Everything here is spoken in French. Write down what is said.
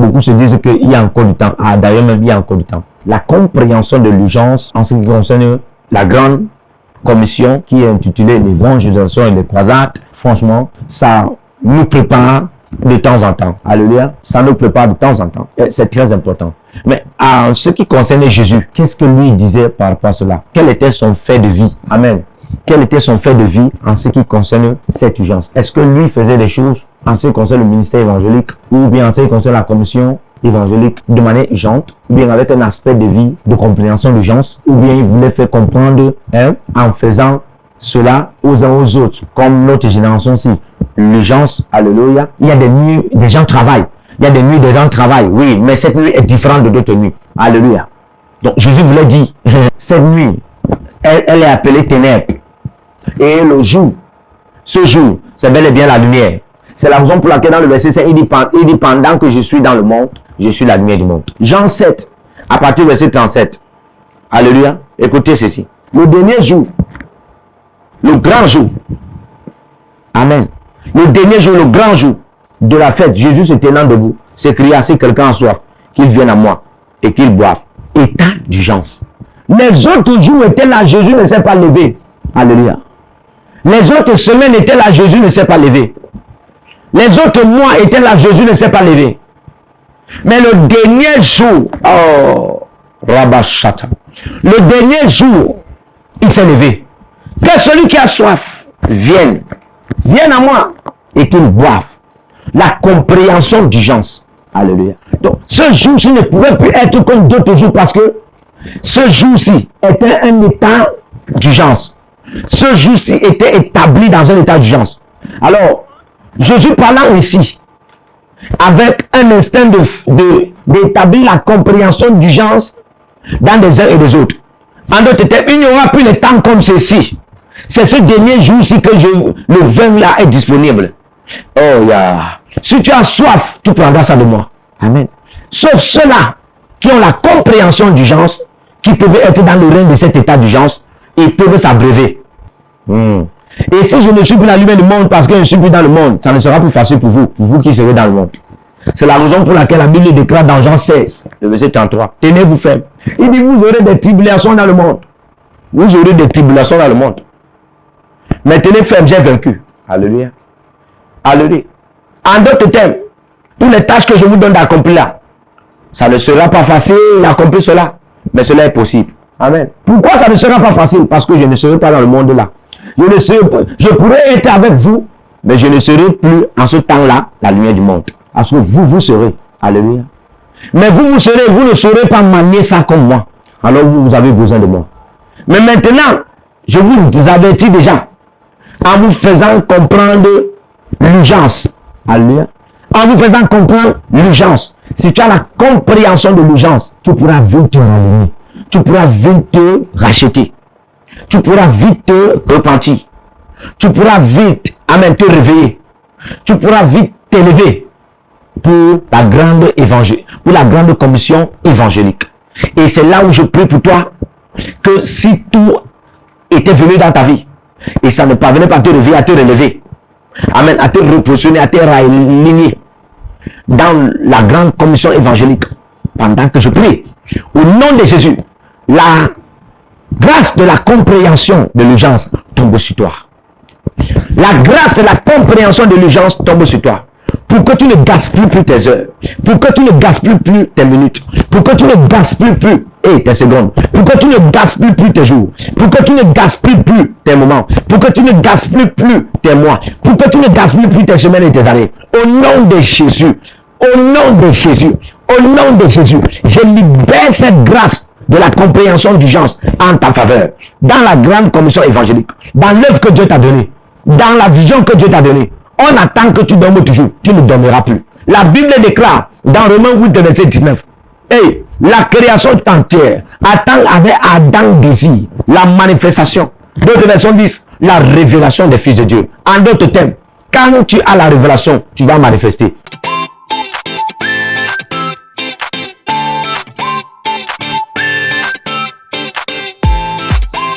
beaucoup se disent qu'il y a encore du temps. Ah, d'ailleurs, même il y a encore du temps. La compréhension de l'urgence en ce qui concerne la grande commission qui est intitulée l'évangélisation et les croisades, franchement, ça nous prépare de temps en temps. Alléluia. Ça nous prépare de temps en temps. C'est très important. Mais en ce qui concerne Jésus, qu'est-ce que lui disait par rapport à cela? Quel était son fait de vie? Amen. Quel était son fait de vie en ce qui concerne cette urgence? Est-ce que lui faisait des choses en ce qui concerne le ministère évangélique ou bien en ce qui concerne la commission évangélique de manière urgente, ou bien avec un aspect de vie, de compréhension d'urgence, ou bien il voulait faire comprendre en faisant cela aux uns aux autres, comme notre génération-ci. L'urgence, alléluia, il y a des nuits, des gens travaillent. Il y a des nuits, des gens travaillent, oui, mais cette nuit est différente de d'autres nuits. Alléluia. Donc Jésus voulait dire, cette nuit, elle est appelée ténèbres. Et le jour, ce jour, c'est bel et bien la lumière. C'est la raison pour laquelle dans le verset 5, il dit pendant que je suis dans le monde, je suis la lumière du monde. Jean 7, à partir du verset 37. Alléluia. Écoutez ceci. Le dernier jour, le grand jour. Amen. Le dernier jour, le grand jour de la fête, Jésus se tenant debout, s'écria, si quelqu'un a soif, qu'il vienne à moi et qu'il boive. État d'urgence. Les autres jours étaient là, Jésus ne s'est pas levé. Alléluia. Les autres semaines étaient là, Jésus ne s'est pas levé. Les autres mois étaient là, Jésus ne s'est pas levé. Mais le dernier jour, oh, Rabashata, le dernier jour, il s'est levé. Que celui qui a soif vienne à moi et qu'il boive. La compréhension d'urgence. Alléluia. Donc, ce jour-ci ne pouvait plus être comme d'autres jours parce que ce jour-ci était un état d'urgence. Ce jour-ci était établi dans un état d'urgence. Alors, Jésus parlant ici, avec un instinct d'établir la compréhension d'urgence dans des uns et des autres. En d'autres termes, il n'y aura plus de temps comme ceci. C'est ce dernier jour-ci que le vin là est disponible. Oh, si tu as soif, tu prendras ça de moi. Amen. Sauf ceux-là qui ont la compréhension d'urgence, qui peuvent être dans le règne de cet état d'urgence, ils peuvent s'abreuver. Et si je ne suis plus la lumière du monde parce que je ne suis plus dans le monde, ça ne sera plus facile pour vous qui serez dans le monde. C'est la raison pour laquelle la Bible déclare dans Jean 16, le verset 33, tenez-vous ferme. Il dit, vous aurez des tribulations dans le monde. Vous aurez des tribulations dans le monde. Mais tenez ferme, j'ai vaincu. Alléluia. Alléluia. En d'autres termes, toutes les tâches que je vous donne d'accomplir là, ça ne sera pas facile d'accomplir cela, mais cela est possible. Amen. Pourquoi ça ne sera pas facile? Parce que je ne serai pas dans le monde là. Je pourrais être avec vous, mais je ne serai plus en ce temps-là la lumière du monde. Parce que vous serez. Alléluia. Mais vous ne saurez pas manier ça comme moi. Alors vous avez besoin de moi. Mais maintenant, je vous avertis déjà, en vous faisant comprendre l'urgence. Alléluia. En vous faisant comprendre l'urgence. Si tu as la compréhension de l'urgence, tu pourras vite te rallumer. Tu pourras vite te racheter. Tu pourras vite te repentir. Tu pourras vite, amen, te réveiller. Tu pourras vite t'élever pour la grande commission évangélique. Et c'est là où je prie pour toi que si tout était venu dans ta vie et ça ne parvenait pas à te réveiller, à te relever, amen, à te repositionner, à te réaligner dans la grande commission évangélique, pendant que je prie, au nom de Jésus, la grâce de la compréhension de l'urgence tombe sur toi. La grâce de la compréhension de l'urgence tombe sur toi. Pour que tu ne gaspilles plus tes heures. Pour que tu ne gaspilles plus tes minutes. Pour que tu ne gaspilles plus tes secondes. Pour que tu ne gaspilles plus tes jours. Pour que tu ne gaspilles plus tes moments. Pour que tu ne gaspilles plus tes mois. Pour que tu ne gaspilles plus tes semaines et tes années. Au nom de Jésus. Au nom de Jésus. Au nom de Jésus. Je libère cette grâce de la compréhension d'urgence en ta faveur. Dans la grande commission évangélique. Dans l'œuvre que Dieu t'a donnée. Dans la vision que Dieu t'a donnée. On attend que tu dormes toujours. Tu ne dormiras plus. La Bible déclare dans Romains 8, verset 19. Hey, la création entière attend avec ardent désir la manifestation. D'autres versions disent la révélation des fils de Dieu. En d'autres termes, quand tu as la révélation, tu vas manifester.